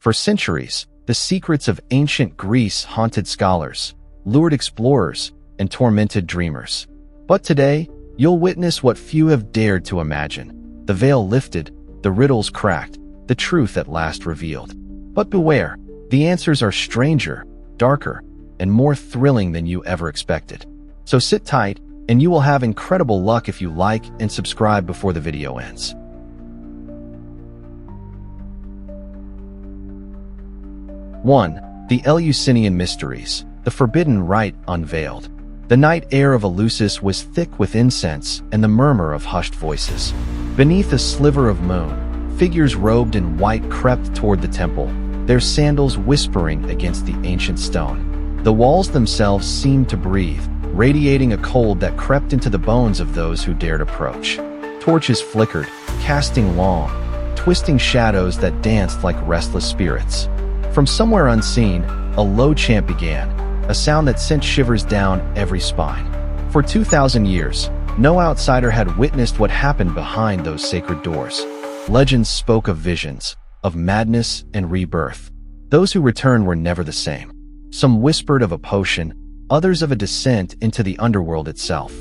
For centuries, the secrets of ancient Greece haunted scholars, lured explorers, and tormented dreamers. But today, you'll witness what few have dared to imagine. The veil lifted, the riddles cracked, the truth at last revealed. But beware, the answers are stranger, darker, and more thrilling than you ever expected. So sit tight, and you will have incredible luck if you like and subscribe before the video ends. 1. The Eleusinian Mysteries, the Forbidden Rite Unveiled. The night air of Eleusis was thick with incense and the murmur of hushed voices. Beneath a sliver of moon, figures robed in white crept toward the temple, their sandals whispering against the ancient stone. The walls themselves seemed to breathe, radiating a cold that crept into the bones of those who dared approach. Torches flickered, casting long, twisting shadows that danced like restless spirits. From somewhere unseen, a low chant began, a sound that sent shivers down every spine. For 2,000 years, no outsider had witnessed what happened behind those sacred doors. Legends spoke of visions, of madness and rebirth. Those who returned were never the same. Some whispered of a potion, others of a descent into the underworld itself.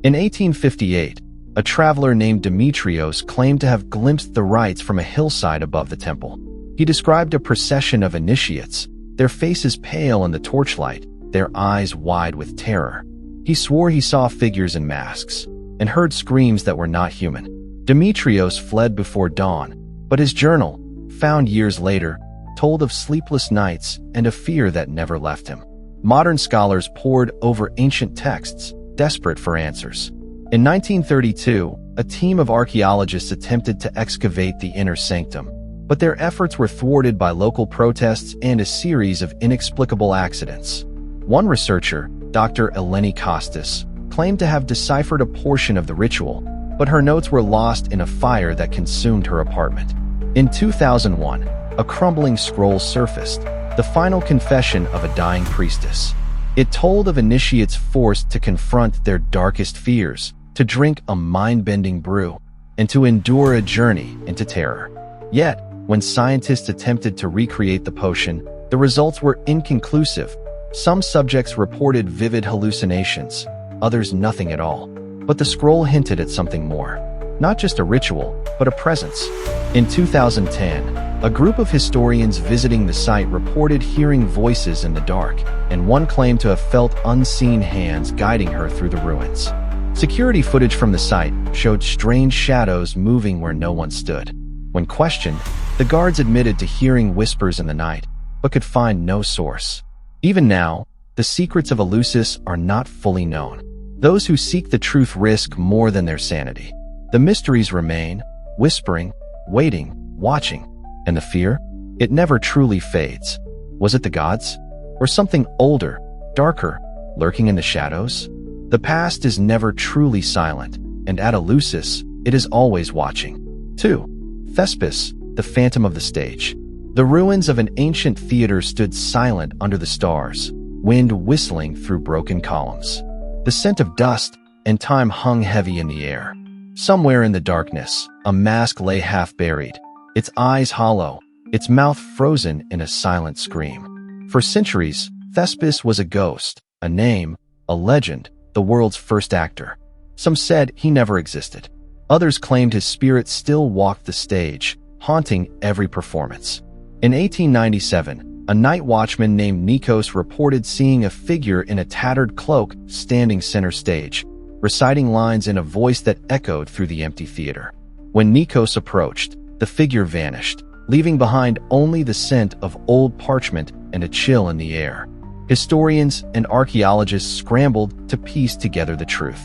In 1858, a traveler named Demetrios claimed to have glimpsed the rites from a hillside above the temple. He described a procession of initiates, their faces pale in the torchlight, their eyes wide with terror. He swore he saw figures in masks, and heard screams that were not human. Demetrios fled before dawn, but his journal, found years later, told of sleepless nights and a fear that never left him. Modern scholars pored over ancient texts, desperate for answers. In 1932, a team of archaeologists attempted to excavate the inner sanctum, but their efforts were thwarted by local protests and a series of inexplicable accidents. One researcher, Dr. Eleni Kostas, claimed to have deciphered a portion of the ritual, but her notes were lost in a fire that consumed her apartment. In 2001, a crumbling scroll surfaced, the final confession of a dying priestess. It told of initiates forced to confront their darkest fears, to drink a mind-bending brew, and to endure a journey into terror. Yet, when scientists attempted to recreate the potion, the results were inconclusive. Some subjects reported vivid hallucinations, others nothing at all. But the scroll hinted at something more. Not just a ritual, but a presence. In 2010, a group of historians visiting the site reported hearing voices in the dark, and one claimed to have felt unseen hands guiding her through the ruins. Security footage from the site showed strange shadows moving where no one stood. When questioned, the guards admitted to hearing whispers in the night, but could find no source. Even now, the secrets of Eleusis are not fully known. Those who seek the truth risk more than their sanity. The mysteries remain, whispering, waiting, watching. And the fear? It never truly fades. Was it the gods? Or something older, darker, lurking in the shadows? The past is never truly silent, and at Eleusis, it is always watching. 2. Thespis, the phantom of the stage. The ruins of an ancient theater stood silent under the stars, wind whistling through broken columns. The scent of dust and time hung heavy in the air. Somewhere in the darkness, a mask lay half-buried, its eyes hollow, its mouth frozen in a silent scream. For centuries, Thespis was a ghost, a name, a legend, the world's first actor. Some said he never existed. Others claimed his spirit still walked the stage, haunting every performance. In 1897, a night watchman named Nikos reported seeing a figure in a tattered cloak standing center stage, reciting lines in a voice that echoed through the empty theater. When Nikos approached, the figure vanished, leaving behind only the scent of old parchment and a chill in the air. Historians and archaeologists scrambled to piece together the truth.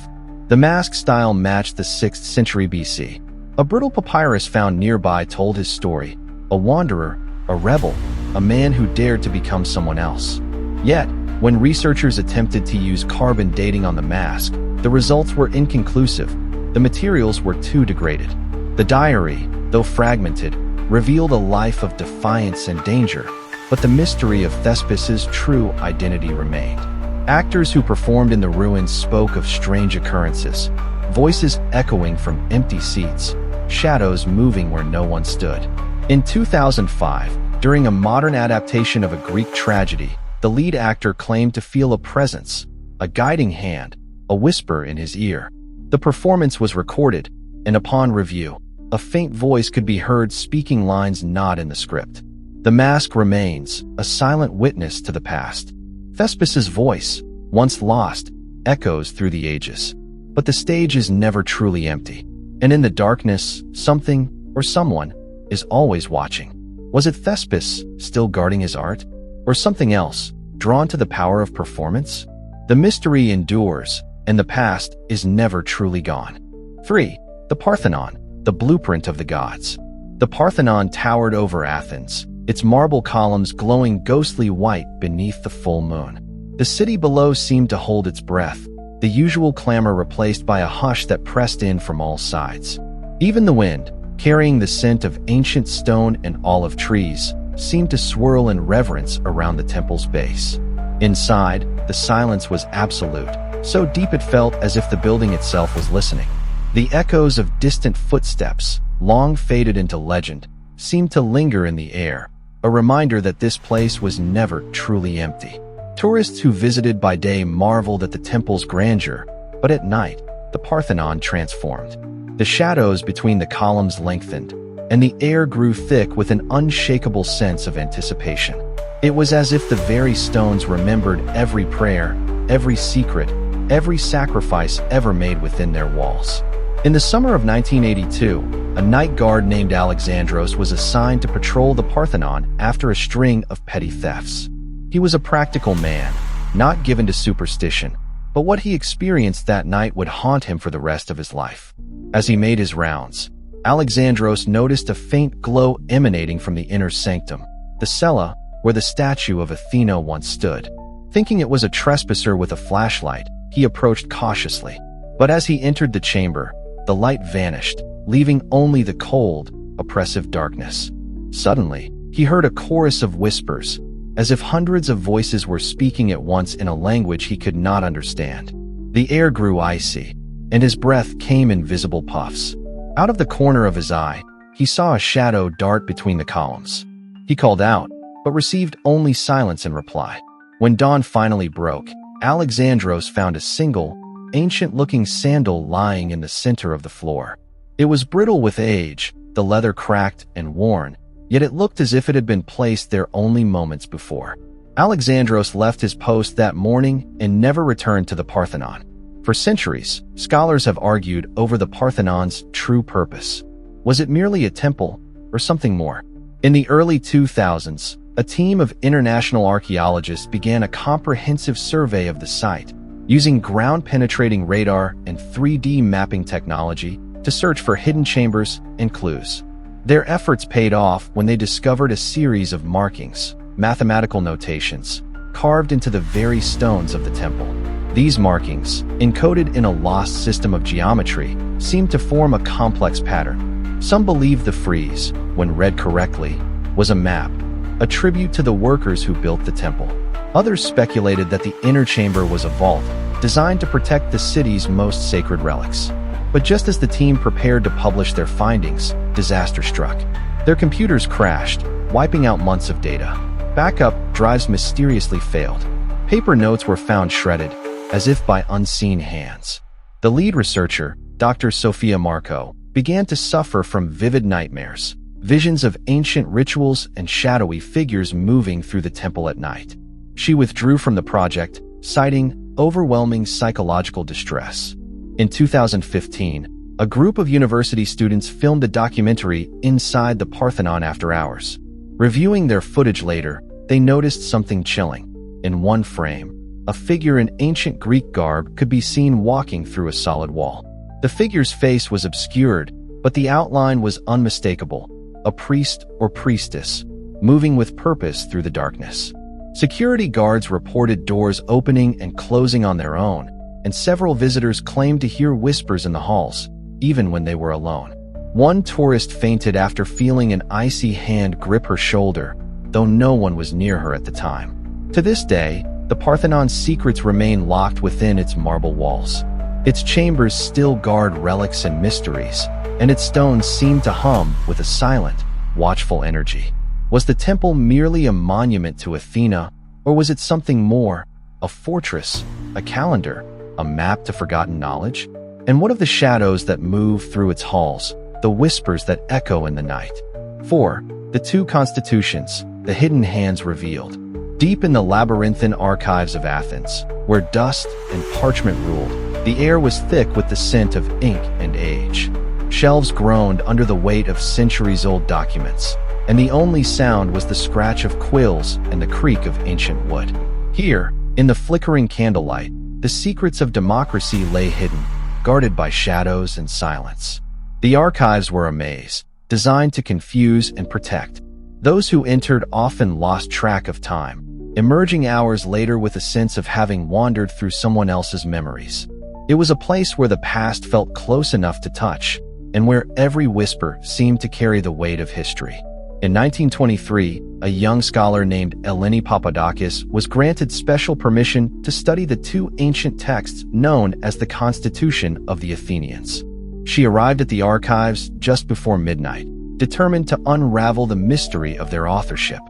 The mask style matched the 6th century BC. A brittle papyrus found nearby told his story: a wanderer, a rebel, a man who dared to become someone else. Yet, when researchers attempted to use carbon dating on the mask, the results were inconclusive. The materials were too degraded. The diary, though fragmented, revealed a life of defiance and danger, but the mystery of Thespis' true identity remained. Actors who performed in the ruins spoke of strange occurrences, voices echoing from empty seats, shadows moving where no one stood. In 2005, During a modern adaptation of a Greek tragedy, the lead actor claimed to feel a presence, a guiding hand, a whisper in his ear. The performance was recorded, and upon review, a faint voice could be heard speaking lines not in the script. The mask remains, a silent witness to the past. Thespis' voice, once lost, echoes through the ages. But the stage is never truly empty. And in the darkness, something, or someone, is always watching. Was it Thespis, still guarding his art? Or something else, drawn to the power of performance? The mystery endures, and the past is never truly gone. 3. The Parthenon, the blueprint of the gods. The Parthenon towered over Athens, its marble columns glowing ghostly white beneath the full moon. The city below seemed to hold its breath, the usual clamor replaced by a hush that pressed in from all sides. Even the wind, carrying the scent of ancient stone and olive trees, seemed to swirl in reverence around the temple's base. Inside, the silence was absolute, so deep it felt as if the building itself was listening. The echoes of distant footsteps, long faded into legend, seemed to linger in the air, a reminder that this place was never truly empty. Tourists who visited by day marveled at the temple's grandeur, but at night, the Parthenon transformed. The shadows between the columns lengthened, and the air grew thick with an unshakable sense of anticipation. It was as if the very stones remembered every prayer, every secret, every sacrifice ever made within their walls. In the summer of 1982, a night guard named Alexandros was assigned to patrol the Parthenon after a string of petty thefts. He was a practical man, not given to superstition, but what he experienced that night would haunt him for the rest of his life. As he made his rounds, Alexandros noticed a faint glow emanating from the inner sanctum, the cella where the statue of Athena once stood. Thinking it was a trespasser with a flashlight, he approached cautiously. But as he entered the chamber, the light vanished, leaving only the cold, oppressive darkness. Suddenly, he heard a chorus of whispers, as if hundreds of voices were speaking at once in a language he could not understand. The air grew icy, and his breath came in visible puffs. Out of the corner of his eye, he saw a shadow dart between the columns. He called out, but received only silence in reply. When dawn finally broke, Alexandros found a single, ancient-looking sandal lying in the center of the floor. It was brittle with age, the leather cracked and worn, yet it looked as if it had been placed there only moments before. Alexandros left his post that morning and never returned to the Parthenon. For centuries, scholars have argued over the Parthenon's true purpose. Was it merely a temple, or something more? In the early 2000s, a team of international archaeologists began a comprehensive survey of the site, using ground-penetrating radar and 3D mapping technology to search for hidden chambers and clues. Their efforts paid off when they discovered a series of markings, mathematical notations, carved into the very stones of the temple. These markings, encoded in a lost system of geometry, seemed to form a complex pattern. Some believed the frieze, when read correctly, was a map, a tribute to the workers who built the temple. Others speculated that the inner chamber was a vault, designed to protect the city's most sacred relics. But just as the team prepared to publish their findings, disaster struck. Their computers crashed, wiping out months of data. Backup drives mysteriously failed. Paper notes were found shredded, as if by unseen hands. The lead researcher, Dr. Sophia Marco, began to suffer from vivid nightmares, visions of ancient rituals and shadowy figures moving through the temple at night. She withdrew from the project, citing overwhelming psychological distress. In 2015, a group of university students filmed a documentary inside the Parthenon after hours. Reviewing their footage later, they noticed something chilling. In one frame, a figure in ancient Greek garb could be seen walking through a solid wall. The figure's face was obscured, but the outline was unmistakable, a priest or priestess, moving with purpose through the darkness. Security guards reported doors opening and closing on their own, and several visitors claimed to hear whispers in the halls, even when they were alone. One tourist fainted after feeling an icy hand grip her shoulder, though no one was near her at the time. To this day, the Parthenon's secrets remain locked within its marble walls. Its chambers still guard relics and mysteries, and its stones seem to hum with a silent, watchful energy. Was the temple merely a monument to Athena, or was it something more? A fortress, a calendar, a map to forgotten knowledge? And what of the shadows that move through its halls, the whispers that echo in the night? 4. The two constitutions, the hidden hands revealed. Deep in the labyrinthine archives of Athens, where dust and parchment ruled, the air was thick with the scent of ink and age. Shelves groaned under the weight of centuries-old documents, and the only sound was the scratch of quills and the creak of ancient wood. Here, in the flickering candlelight, the secrets of democracy lay hidden, guarded by shadows and silence. The archives were a maze, designed to confuse and protect. Those who entered often lost track of time, emerging hours later with a sense of having wandered through someone else's memories. It was a place where the past felt close enough to touch, and where every whisper seemed to carry the weight of history. In 1923, a young scholar named Eleni Papadakis was granted special permission to study the two ancient texts known as the Constitution of the Athenians. She arrived at the archives just before midnight, determined to unravel the mystery of their authorship.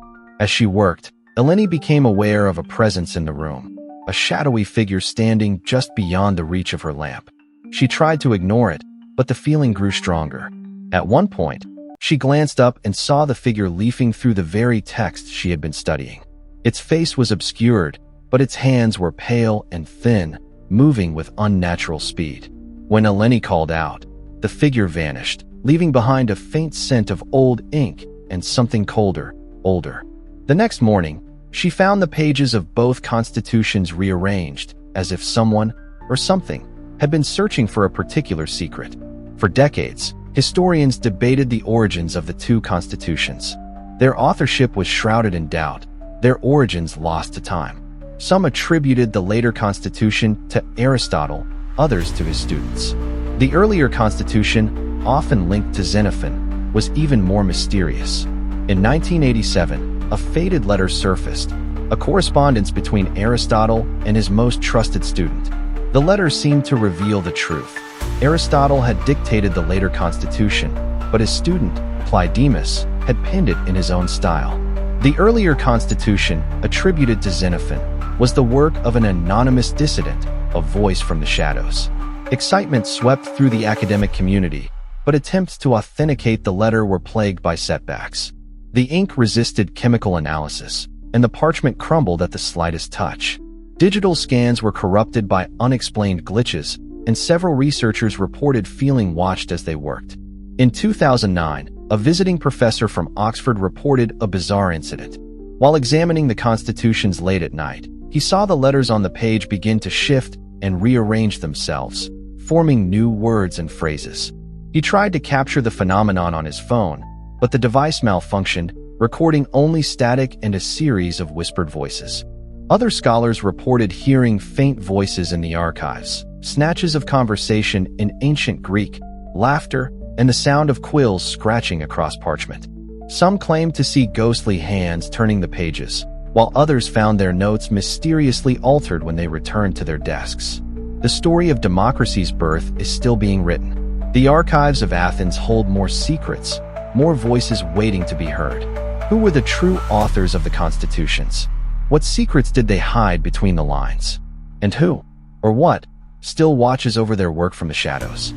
As she worked, Eleni became aware of a presence in the room, a shadowy figure standing just beyond the reach of her lamp. She tried to ignore it, but the feeling grew stronger. At one point, she glanced up and saw the figure leafing through the very text she had been studying. Its face was obscured, but its hands were pale and thin, moving with unnatural speed. When Eleni called out, the figure vanished, leaving behind a faint scent of old ink and something colder, older. The next morning, she found the pages of both constitutions rearranged, as if someone, or something, had been searching for a particular secret. For decades, historians debated the origins of the two constitutions. Their authorship was shrouded in doubt, their origins lost to time. Some attributed the later constitution to Aristotle, others to his students. The earlier constitution, often linked to Xenophon, was even more mysterious. In 1987, a faded letter surfaced, a correspondence between Aristotle and his most trusted student. The letter seemed to reveal the truth. Aristotle had dictated the later constitution, but his student, Pleidemus, had penned it in his own style. The earlier constitution, attributed to Xenophon, was the work of an anonymous dissident, a voice from the shadows. Excitement swept through the academic community, but attempts to authenticate the letter were plagued by setbacks. The ink resisted chemical analysis, and the parchment crumbled at the slightest touch. Digital scans were corrupted by unexplained glitches, and several researchers reported feeling watched as they worked. In 2009, a visiting professor from Oxford reported a bizarre incident. While examining the constitutions late at night, he saw the letters on the page begin to shift and rearrange themselves, forming new words and phrases. He tried to capture the phenomenon on his phone, but the device malfunctioned, recording only static and a series of whispered voices. Other scholars reported hearing faint voices in the archives, snatches of conversation in ancient Greek, laughter, and the sound of quills scratching across parchment. Some claimed to see ghostly hands turning the pages, while others found their notes mysteriously altered when they returned to their desks. The story of democracy's birth is still being written. The archives of Athens hold more secrets, more voices waiting to be heard. Who were the true authors of the constitutions? What secrets did they hide between the lines? And who, or what, still watches over their work from the shadows?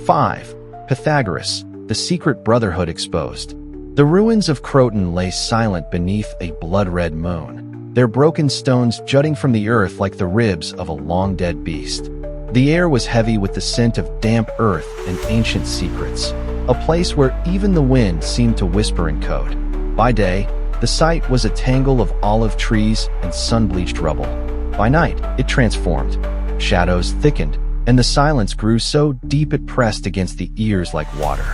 5. Pythagoras, the secret brotherhood exposed. The ruins of Croton lay silent beneath a blood-red moon, their broken stones jutting from the earth like the ribs of a long-dead beast. The air was heavy with the scent of damp earth and ancient secrets, a place where even the wind seemed to whisper in code. By day, the site was a tangle of olive trees and sun-bleached rubble. By night, it transformed. Shadows thickened, and the silence grew so deep it pressed against the ears like water.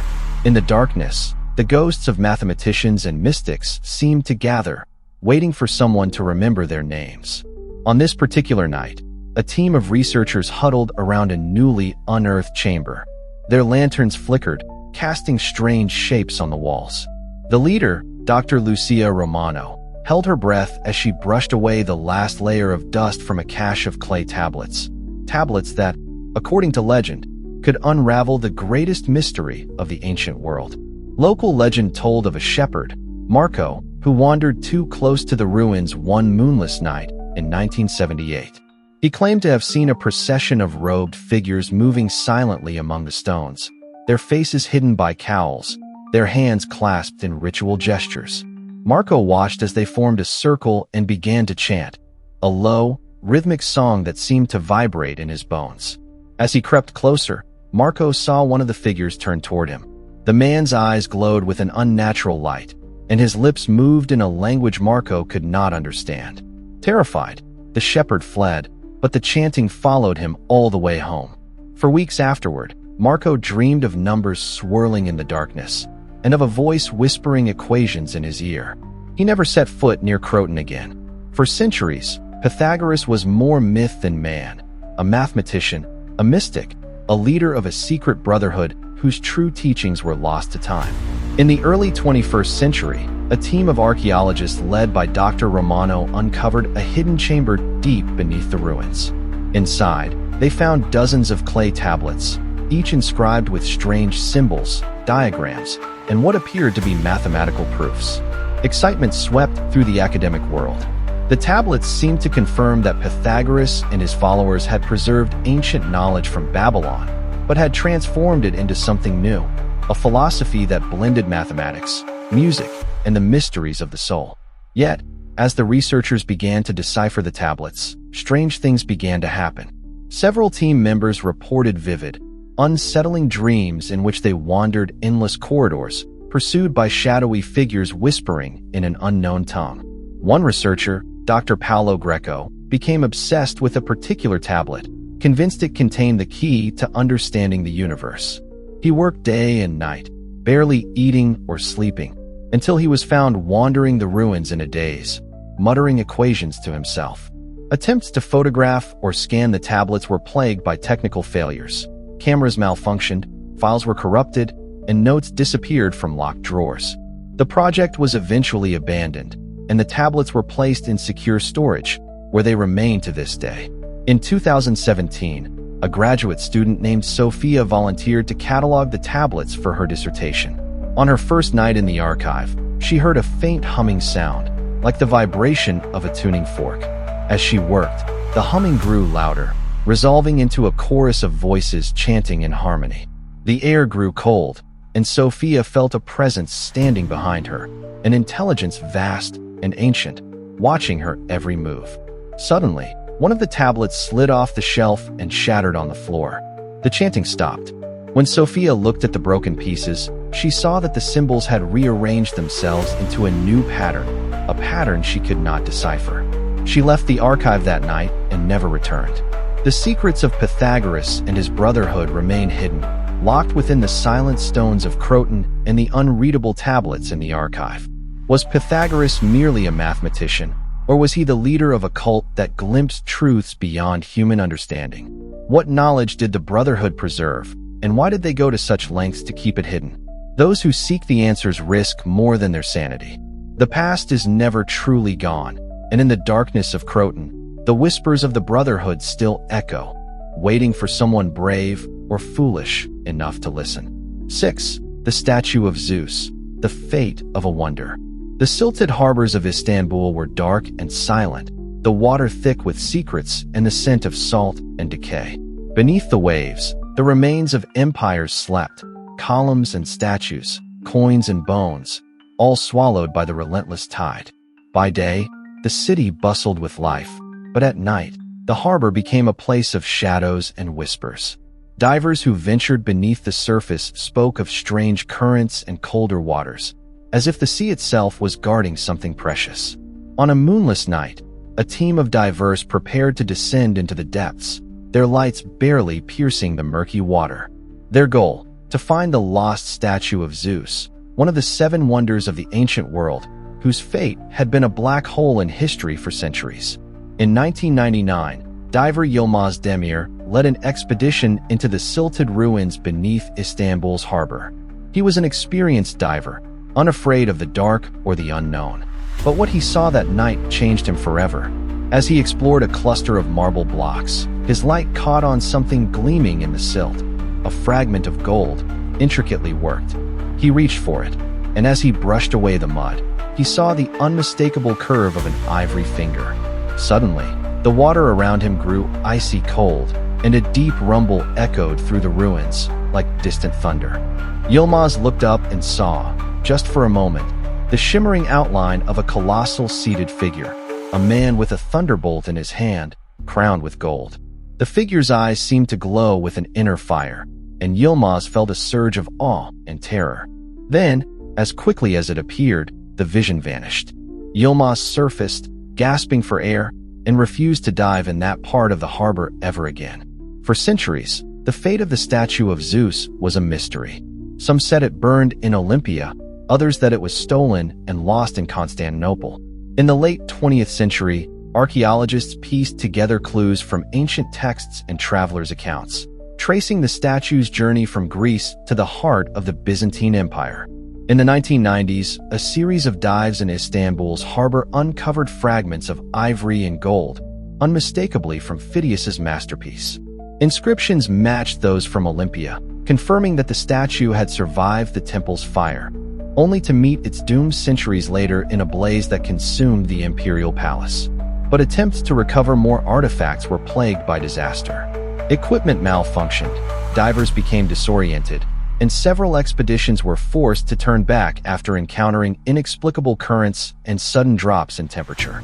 In the darkness, the ghosts of mathematicians and mystics seemed to gather, waiting for someone to remember their names. On this particular night, a team of researchers huddled around a newly unearthed chamber. Their lanterns flickered, casting strange shapes on the walls. The leader, Dr. Lucia Romano, held her breath as she brushed away the last layer of dust from a cache of clay tablets. Tablets that, according to legend, could unravel the greatest mystery of the ancient world. Local legend told of a shepherd, Marco, who wandered too close to the ruins one moonless night in 1978. He claimed to have seen a procession of robed figures moving silently among the stones, their faces hidden by cowls, their hands clasped in ritual gestures. Marco watched as they formed a circle and began to chant, a low, rhythmic song that seemed to vibrate in his bones. As he crept closer, Marco saw one of the figures turn toward him. The man's eyes glowed with an unnatural light, and his lips moved in a language Marco could not understand. Terrified, the shepherd fled, but the chanting followed him all the way home. For weeks afterward, Marco dreamed of numbers swirling in the darkness, and of a voice whispering equations in his ear. He never set foot near Croton again. For centuries, Pythagoras was more myth than man, a mathematician, a mystic, a leader of a secret brotherhood whose true teachings were lost to time. In the early 21st century, a team of archaeologists led by Dr. Romano uncovered a hidden chamber deep beneath the ruins. Inside, they found dozens of clay tablets, each inscribed with strange symbols, diagrams, and what appeared to be mathematical proofs. Excitement swept through the academic world. The tablets seemed to confirm that Pythagoras and his followers had preserved ancient knowledge from Babylon, but had transformed it into something new, a philosophy that blended mathematics, music, and the mysteries of the soul. Yet, as the researchers began to decipher the tablets, strange things began to happen. Several team members reported vivid, unsettling dreams in which they wandered endless corridors, pursued by shadowy figures whispering in an unknown tongue. One researcher, Dr. Paolo Greco, became obsessed with a particular tablet, convinced it contained the key to understanding the universe. He worked day and night, barely eating or sleeping, until he was found wandering the ruins in a daze, muttering equations to himself. Attempts to photograph or scan the tablets were plagued by technical failures. Cameras malfunctioned, files were corrupted, and notes disappeared from locked drawers. The project was eventually abandoned, and the tablets were placed in secure storage, where they remain to this day. In 2017, a graduate student named Sophia volunteered to catalog the tablets for her dissertation. On her first night in the archive, she heard a faint humming sound, like the vibration of a tuning fork. As she worked, the humming grew louder, resolving into a chorus of voices chanting in harmony. The air grew cold, and Sophia felt a presence standing behind her, an intelligence vast and ancient, watching her every move. Suddenly, one of the tablets slid off the shelf and shattered on the floor. The chanting stopped. When Sophia looked at the broken pieces, she saw that the symbols had rearranged themselves into a new pattern, a pattern she could not decipher. She left the archive that night and never returned. The secrets of Pythagoras and his brotherhood remain hidden, locked within the silent stones of Croton and the unreadable tablets in the archive. Was Pythagoras merely a mathematician, or was he the leader of a cult that glimpsed truths beyond human understanding? What knowledge did the brotherhood preserve, and why did they go to such lengths to keep it hidden? Those who seek the answers risk more than their sanity. The past is never truly gone, and in the darkness of Croton, the whispers of the brotherhood still echo, waiting for someone brave or foolish enough to listen. 6. The statue of Zeus, the fate of a wonder. The silted harbors of Istanbul were dark and silent, the water thick with secrets and the scent of salt and decay. Beneath the waves, the remains of empires slept, columns and statues, coins and bones, all swallowed by the relentless tide. By day, the city bustled with life, but at night, the harbor became a place of shadows and whispers. Divers who ventured beneath the surface spoke of strange currents and colder waters, as if the sea itself was guarding something precious. On a moonless night, a team of divers prepared to descend into the depths, their lights barely piercing the murky water. Their goal, to find the lost statue of Zeus, one of the 7 wonders of the ancient world, whose fate had been a black hole in history for centuries. In 1999, diver Yilmaz Demir led an expedition into the silted ruins beneath Istanbul's harbor. He was an experienced diver, unafraid of the dark or the unknown. But what he saw that night changed him forever. As he explored a cluster of marble blocks, his light caught on something gleaming in the silt, a fragment of gold, intricately worked. He reached for it, and as he brushed away the mud, he saw the unmistakable curve of an ivory finger. Suddenly, the water around him grew icy cold, and a deep rumble echoed through the ruins, like distant thunder. Yilmaz looked up and saw, just for a moment, the shimmering outline of a colossal seated figure, a man with a thunderbolt in his hand, crowned with gold. The figure's eyes seemed to glow with an inner fire, and Yilmaz felt a surge of awe and terror. Then, as quickly as it appeared, the vision vanished. Yilmaz surfaced, gasping for air, and refused to dive in that part of the harbor ever again. For centuries, the fate of the statue of Zeus was a mystery. Some said it burned in Olympia, others that it was stolen and lost in Constantinople. In the late 20th century, archaeologists pieced together clues from ancient texts and travelers' accounts, tracing the statue's journey from Greece to the heart of the Byzantine Empire. In the 1990s, a series of dives in Istanbul's harbor uncovered fragments of ivory and gold, unmistakably from Phidias's masterpiece. Inscriptions matched those from Olympia, confirming that the statue had survived the temple's fire, only to meet its doom centuries later in a blaze that consumed the imperial palace. But attempts to recover more artifacts were plagued by disaster. Equipment malfunctioned, divers became disoriented, and several expeditions were forced to turn back after encountering inexplicable currents and sudden drops in temperature.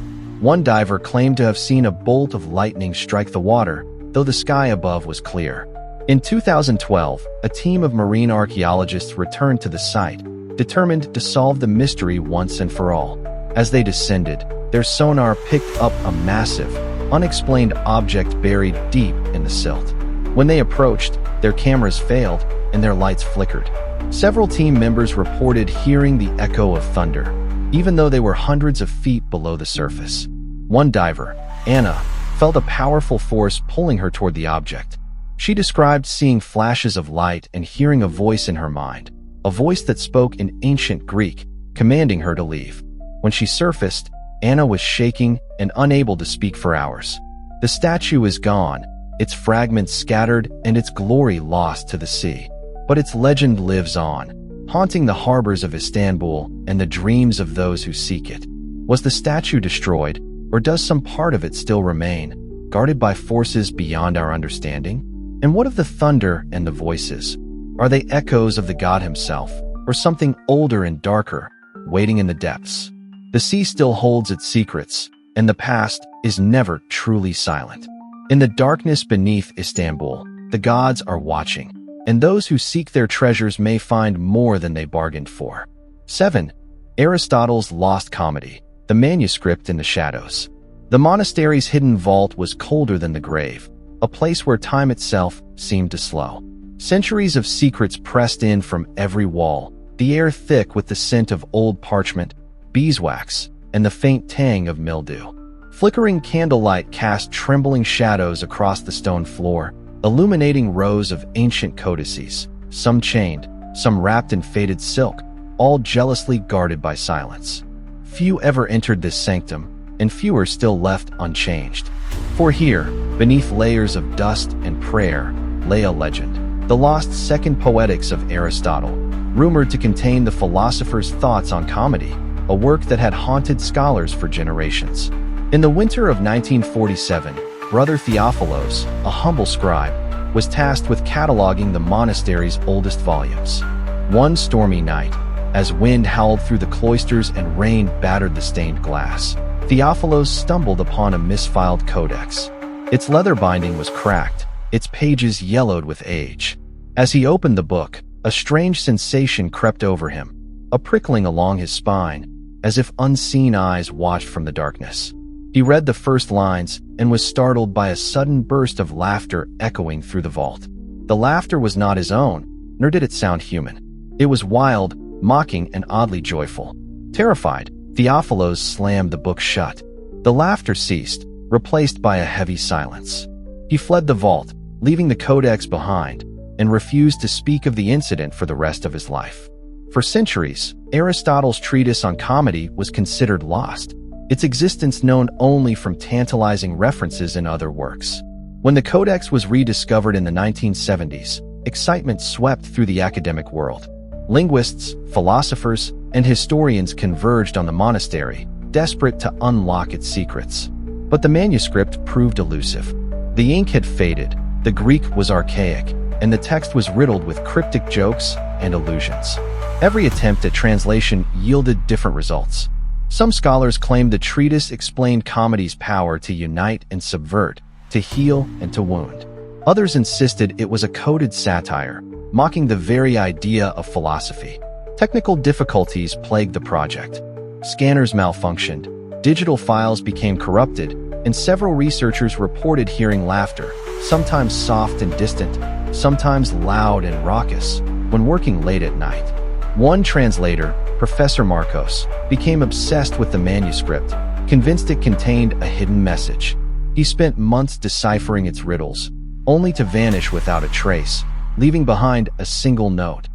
One diver claimed to have seen a bolt of lightning strike the water, though the sky above was clear. In 2012, a team of marine archaeologists returned to the site, determined to solve the mystery once and for all. As they descended, their sonar picked up a massive, unexplained object buried deep in the silt. When they approached, their cameras failed and their lights flickered. Several team members reported hearing the echo of thunder, even though they were hundreds of feet below the surface. One diver, Anna, felt a powerful force pulling her toward the object. She described seeing flashes of light and hearing a voice in her mind, a voice that spoke in ancient Greek, commanding her to leave. When she surfaced, Anna was shaking and unable to speak for hours. The statue is gone, its fragments scattered and its glory lost to the sea. But its legend lives on, haunting the harbors of Istanbul and the dreams of those who seek it. Was the statue destroyed, or does some part of it still remain, guarded by forces beyond our understanding? And what of the thunder and the voices? Are they echoes of the god himself, or something older and darker, waiting in the depths? The sea still holds its secrets, and the past is never truly silent. In the darkness beneath Istanbul, the gods are watching, and those who seek their treasures may find more than they bargained for. 7. Aristotle's Lost Comedy, the manuscript in the shadows. The monastery's hidden vault was colder than the grave, a place where time itself seemed to slow. Centuries of secrets pressed in from every wall, the air thick with the scent of old parchment, beeswax, and the faint tang of mildew. Flickering candlelight cast trembling shadows across the stone floor, illuminating rows of ancient codices, some chained, some wrapped in faded silk, all jealously guarded by silence. Few ever entered this sanctum, and fewer still left unchanged. For here, beneath layers of dust and prayer, lay a legend, the lost Second Poetics of Aristotle, rumored to contain the philosopher's thoughts on comedy, a work that had haunted scholars for generations. In the winter of 1947, Brother Theophilos, a humble scribe, was tasked with cataloging the monastery's oldest volumes. One stormy night, as wind howled through the cloisters and rain battered the stained glass, Theophilos stumbled upon a misfiled codex. Its leather binding was cracked, its pages yellowed with age. As he opened the book, a strange sensation crept over him, a prickling along his spine, as if unseen eyes watched from the darkness. He read the first lines and was startled by a sudden burst of laughter echoing through the vault. The laughter was not his own, nor did it sound human. It was wild, mocking, and oddly joyful. Terrified, Theophilos slammed the book shut. The laughter ceased, replaced by a heavy silence. He fled the vault, leaving the codex behind, and refused to speak of the incident for the rest of his life. For centuries, Aristotle's treatise on comedy was considered lost, its existence known only from tantalizing references in other works. When the codex was rediscovered in the 1970s, excitement swept through the academic world. Linguists, philosophers, and historians converged on the monastery, desperate to unlock its secrets. But the manuscript proved elusive. The ink had faded, the Greek was archaic, and the text was riddled with cryptic jokes and allusions. Every attempt at translation yielded different results. Some scholars claimed the treatise explained comedy's power to unite and subvert, to heal and to wound. Others insisted it was a coded satire, mocking the very idea of philosophy. Technical difficulties plagued the project. Scanners malfunctioned, digital files became corrupted, and several researchers reported hearing laughter, sometimes soft and distant, sometimes loud and raucous, when working late at night. One translator, Professor Marcos, became obsessed with the manuscript, convinced it contained a hidden message. He spent months deciphering its riddles, only to vanish without a trace, leaving behind a single note.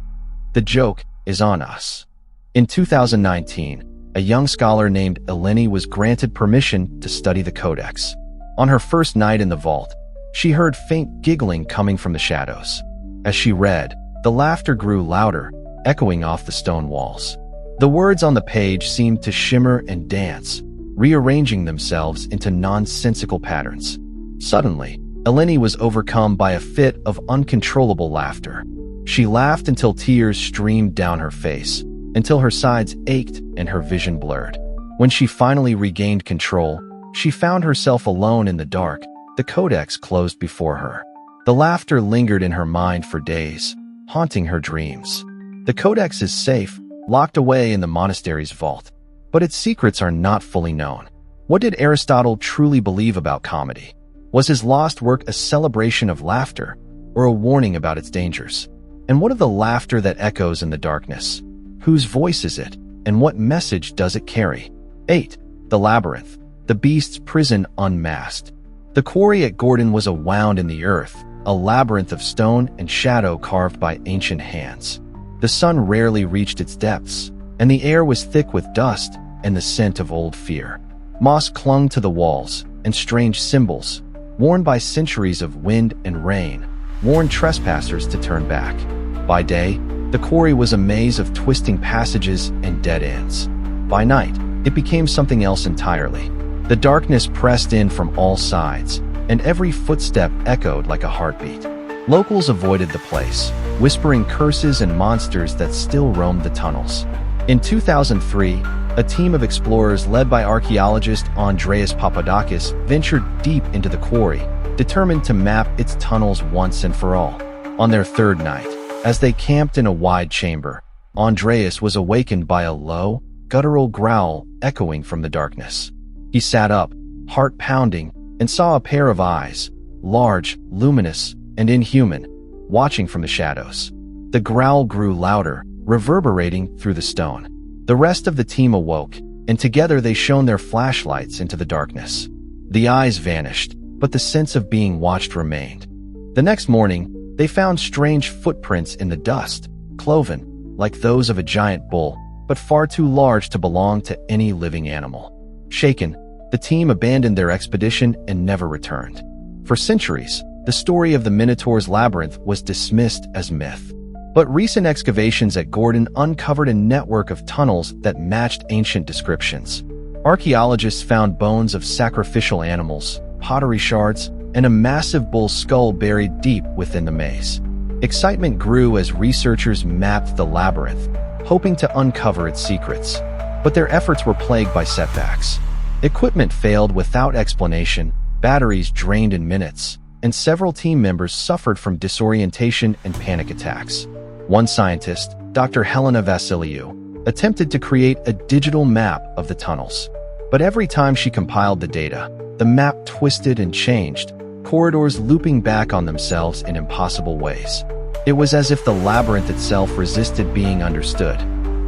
The joke is on us. In 2019, a young scholar named Eleni was granted permission to study the codex. On her first night in the vault, she heard faint giggling coming from the shadows. As she read, the laughter grew louder, echoing off the stone walls. The words on the page seemed to shimmer and dance, rearranging themselves into nonsensical patterns. Suddenly, Eleni was overcome by a fit of uncontrollable laughter. She laughed until tears streamed down her face, until her sides ached and her vision blurred. When she finally regained control, she found herself alone in the dark, the codex closed before her. The laughter lingered in her mind for days, haunting her dreams. The codex is safe, locked away in the monastery's vault. But its secrets are not fully known. What did Aristotle truly believe about comedy? Was his lost work a celebration of laughter, or a warning about its dangers? And what of the laughter that echoes in the darkness? Whose voice is it, and what message does it carry? 8. The Labyrinth, the beast's prison unmasked. The quarry at Gordon was a wound in the earth, a labyrinth of stone and shadow carved by ancient hands. The sun rarely reached its depths, and the air was thick with dust and the scent of old fear. Moss clung to the walls, and strange symbols, worn by centuries of wind and rain, warned trespassers to turn back. By day, the quarry was a maze of twisting passages and dead ends. By night, it became something else entirely. The darkness pressed in from all sides, and every footstep echoed like a heartbeat. Locals avoided the place, whispering curses and monsters that still roamed the tunnels. In 2003, a team of explorers led by archaeologist Andreas Papadakis ventured deep into the quarry, determined to map its tunnels once and for all. On their third night, as they camped in a wide chamber, Andreas was awakened by a low, guttural growl echoing from the darkness. He sat up, heart pounding, and saw a pair of eyes, large, luminous, and inhuman, watching from the shadows. The growl grew louder, reverberating through the stone. The rest of the team awoke, and together they shone their flashlights into the darkness. The eyes vanished, but the sense of being watched remained. The next morning, they found strange footprints in the dust, cloven, like those of a giant bull, but far too large to belong to any living animal. Shaken, the team abandoned their expedition and never returned. For centuries, the story of the Minotaur's labyrinth was dismissed as myth. But recent excavations at Gordon uncovered a network of tunnels that matched ancient descriptions. Archaeologists found bones of sacrificial animals, pottery shards, and a massive bull's skull buried deep within the maze. Excitement grew as researchers mapped the labyrinth, hoping to uncover its secrets. But their efforts were plagued by setbacks. Equipment failed without explanation, batteries drained in minutes, and several team members suffered from disorientation and panic attacks. One scientist, Dr. Helena Vasiliou, attempted to create a digital map of the tunnels. But every time she compiled the data, the map twisted and changed, corridors looping back on themselves in impossible ways. It was as if the labyrinth itself resisted being understood.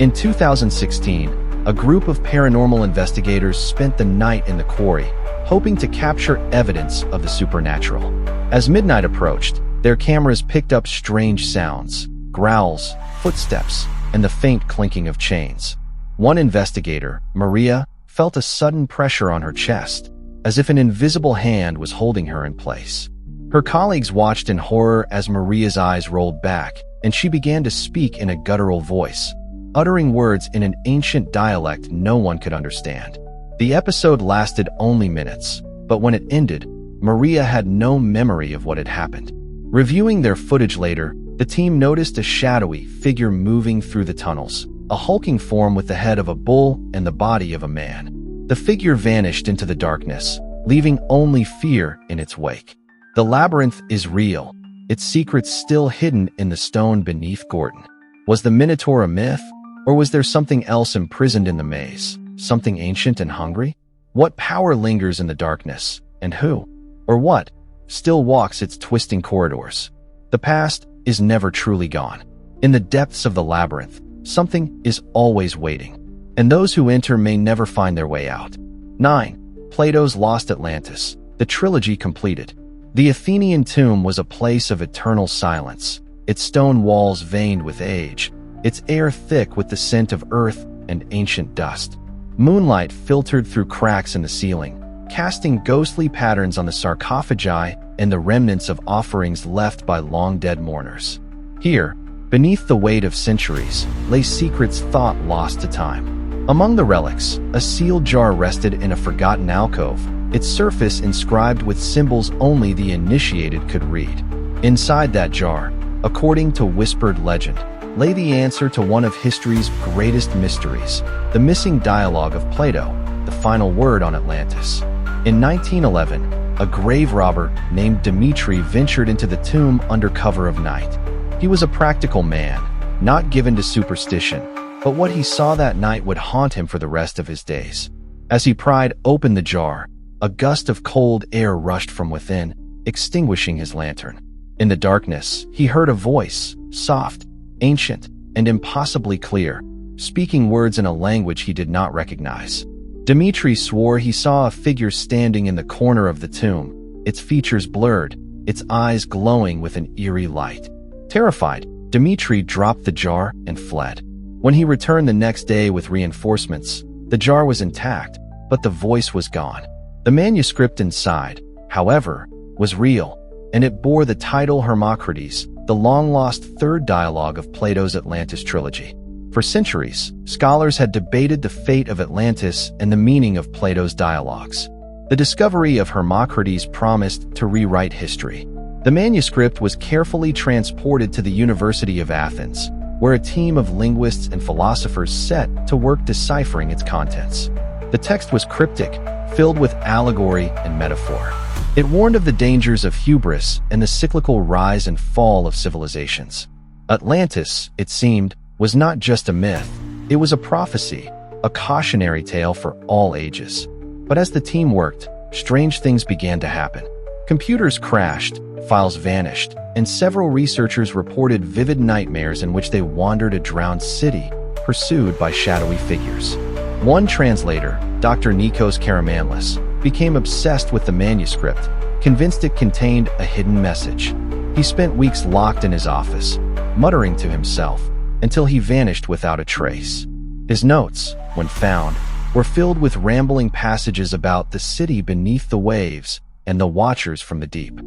In 2016, a group of paranormal investigators spent the night in the quarry, hoping to capture evidence of the supernatural. As midnight approached, their cameras picked up strange sounds, growls, footsteps, and the faint clinking of chains. One investigator, Maria, felt a sudden pressure on her chest, as if an invisible hand was holding her in place. Her colleagues watched in horror as Maria's eyes rolled back, and she began to speak in a guttural voice. uttering words in an ancient dialect no one could understand. The episode lasted only minutes, but when it ended, Maria had no memory of what had happened. Reviewing their footage later, the team noticed a shadowy figure moving through the tunnels, a hulking form with the head of a bull and the body of a man. The figure vanished into the darkness, leaving only fear in its wake. The labyrinth is real, its secrets still hidden in the stone beneath Gordon. Was the Minotaur a myth, or was there something else imprisoned in the maze, something ancient and hungry? What power lingers in the darkness, and who, or what, still walks its twisting corridors? The past is never truly gone. In the depths of the labyrinth, something is always waiting, and those who enter may never find their way out. 9. Plato's Lost Atlantis, the trilogy completed. The Athenian tomb was a place of eternal silence, its stone walls veined with age, its air thick with the scent of earth and ancient dust. Moonlight filtered through cracks in the ceiling, casting ghostly patterns on the sarcophagi and the remnants of offerings left by long-dead mourners. Here, beneath the weight of centuries, lay secrets thought lost to time. Among the relics, a sealed jar rested in a forgotten alcove, its surface inscribed with symbols only the initiated could read. Inside that jar, according to whispered legend, lay the answer to one of history's greatest mysteries, the missing dialogue of Plato, the final word on Atlantis. In 1911, a grave robber named Dmitri ventured into the tomb under cover of night. He was a practical man, not given to superstition, but what he saw that night would haunt him for the rest of his days. As he pried open the jar, a gust of cold air rushed from within, extinguishing his lantern. In the darkness, he heard a voice, soft, ancient, and impossibly clear, speaking words in a language he did not recognize. Dmitri swore he saw a figure standing in the corner of the tomb, its features blurred, its eyes glowing with an eerie light. Terrified, Dmitri dropped the jar and fled. When he returned the next day with reinforcements, the jar was intact, but the voice was gone. The manuscript inside, however, was real, and it bore the title Hermocrates, the long-lost third dialogue of Plato's Atlantis trilogy. For centuries, scholars had debated the fate of Atlantis and the meaning of Plato's dialogues. The discovery of Hermocrates promised to rewrite history. The manuscript was carefully transported to the University of Athens, where a team of linguists and philosophers set to work deciphering its contents. The text was cryptic, filled with allegory and metaphor. It warned of the dangers of hubris and the cyclical rise and fall of civilizations. Atlantis, it seemed, was not just a myth, it was a prophecy, a cautionary tale for all ages. But as the team worked, strange things began to happen. Computers crashed, files vanished, and several researchers reported vivid nightmares in which they wandered a drowned city, pursued by shadowy figures. One translator, Dr. Nikos Karamanlis, became obsessed with the manuscript, convinced it contained a hidden message. He spent weeks locked in his office, muttering to himself, until he vanished without a trace. His notes, when found, were filled with rambling passages about the city beneath the waves and the watchers from the deep.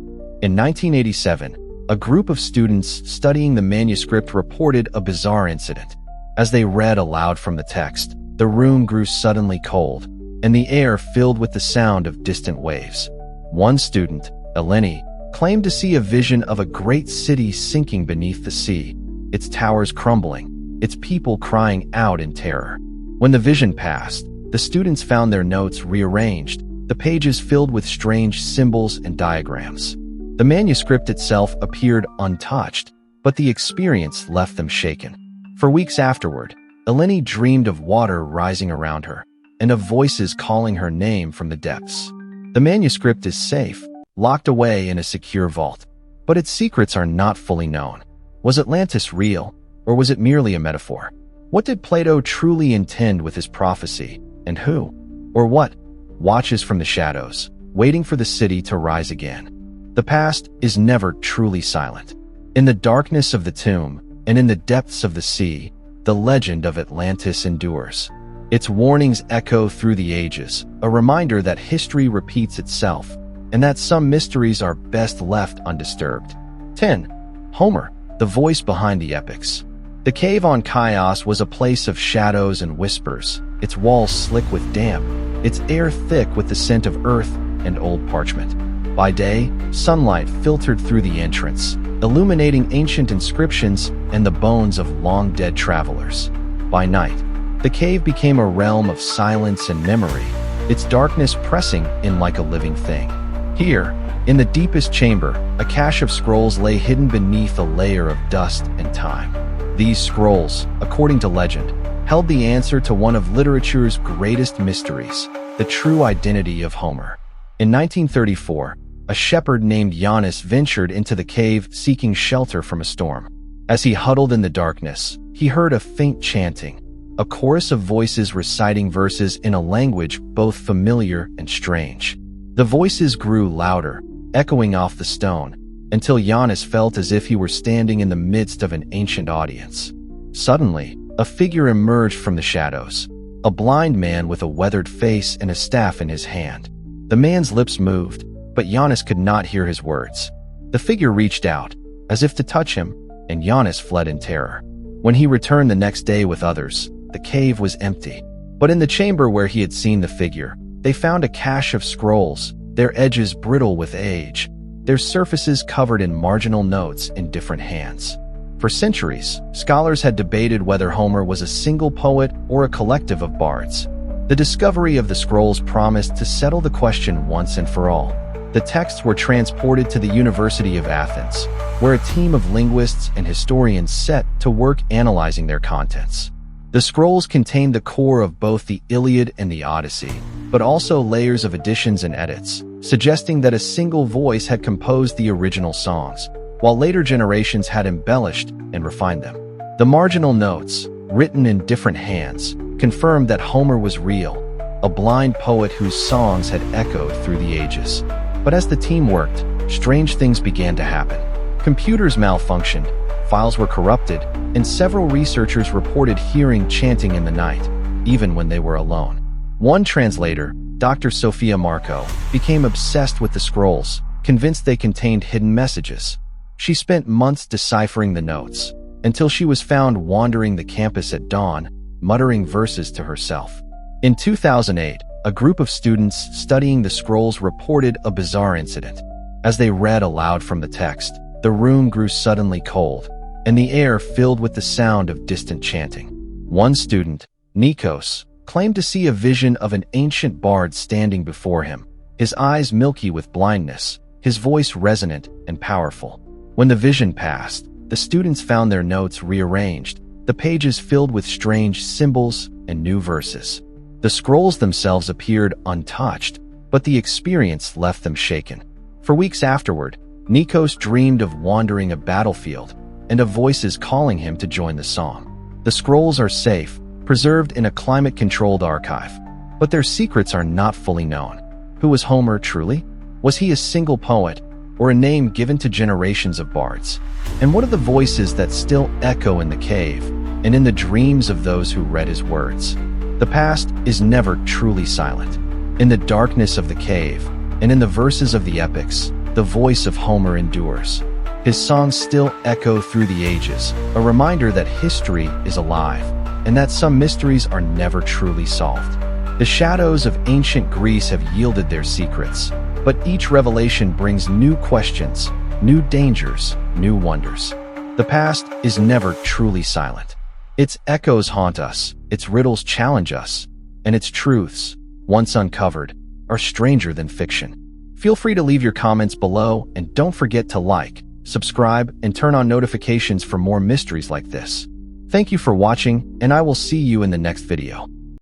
In 1987, a group of students studying the manuscript reported a bizarre incident. As they read aloud from the text, the room grew suddenly cold, and the air filled with the sound of distant waves. One student, Eleni, claimed to see a vision of a great city sinking beneath the sea, its towers crumbling, its people crying out in terror. When the vision passed, the students found their notes rearranged, the pages filled with strange symbols and diagrams. The manuscript itself appeared untouched, but the experience left them shaken. For weeks afterward, Eleni dreamed of water rising around her, and of voices calling her name from the depths. The manuscript is safe, locked away in a secure vault, but its secrets are not fully known. Was Atlantis real, or was it merely a metaphor? What did Plato truly intend with his prophecy, and who, or what, watches from the shadows, waiting for the city to rise again? The past is never truly silent. In the darkness of the tomb, and in the depths of the sea, the legend of Atlantis endures. Its warnings echo through the ages, a reminder that history repeats itself, and that some mysteries are best left undisturbed. 10. Homer, the voice behind the epics. The cave on Chios was a place of shadows and whispers, its walls slick with damp, its air thick with the scent of earth and old parchment. By day, sunlight filtered through the entrance, illuminating ancient inscriptions and the bones of long-dead travelers. By night, the cave became a realm of silence and memory, its darkness pressing in like a living thing. Here, in the deepest chamber, a cache of scrolls lay hidden beneath a layer of dust and time. These scrolls, according to legend, held the answer to one of literature's greatest mysteries, the true identity of Homer. In 1934, a shepherd named Giannis ventured into the cave seeking shelter from a storm. As he huddled in the darkness, he heard a faint chanting, a chorus of voices reciting verses in a language both familiar and strange. The voices grew louder, echoing off the stone, until Giannis felt as if he were standing in the midst of an ancient audience. Suddenly, a figure emerged from the shadows, a blind man with a weathered face and a staff in his hand. The man's lips moved, but Giannis could not hear his words. The figure reached out, as if to touch him, and Giannis fled in terror. When he returned the next day with others, the cave was empty. But in the chamber where he had seen the figure, they found a cache of scrolls, their edges brittle with age, their surfaces covered in marginal notes in different hands. For centuries, scholars had debated whether Homer was a single poet or a collective of bards. The discovery of the scrolls promised to settle the question once and for all. The texts were transported to the University of Athens, where a team of linguists and historians set to work analyzing their contents. The scrolls contained the core of both the Iliad and the Odyssey, but also layers of additions and edits, suggesting that a single voice had composed the original songs, while later generations had embellished and refined them. The marginal notes, written in different hands, confirmed that Homer was real, a blind poet whose songs had echoed through the ages. But as the team worked, strange things began to happen. Computers malfunctioned, files were corrupted, and several researchers reported hearing chanting in the night, even when they were alone. One translator, Dr. Sophia Marco, became obsessed with the scrolls, convinced they contained hidden messages. She spent months deciphering the notes, until she was found wandering the campus at dawn, muttering verses to herself. In 2008, a group of students studying the scrolls reported a bizarre incident. As they read aloud from the text, the room grew suddenly cold, and the air filled with the sound of distant chanting. One student, Nikos, claimed to see a vision of an ancient bard standing before him, his eyes milky with blindness, his voice resonant and powerful. When the vision passed, the students found their notes rearranged, the pages filled with strange symbols and new verses. The scrolls themselves appeared untouched, but the experience left them shaken. For weeks afterward, Nikos dreamed of wandering a battlefield and of voices calling him to join the song. The scrolls are safe, preserved in a climate-controlled archive, but their secrets are not fully known. Who was Homer truly? Was he a single poet, or a name given to generations of bards? And what are the voices that still echo in the cave and in the dreams of those who read his words? The past is never truly silent. In the darkness of the cave, and in the verses of the epics, the voice of Homer endures. His songs still echo through the ages, a reminder that history is alive, and that some mysteries are never truly solved. The shadows of ancient Greece have yielded their secrets, but each revelation brings new questions, new dangers, new wonders. The past is never truly silent. Its echoes haunt us, its riddles challenge us, and its truths, once uncovered, are stranger than fiction. Feel free to leave your comments below, and don't forget to like, subscribe, and turn on notifications for more mysteries like this. Thank you for watching, and I will see you in the next video.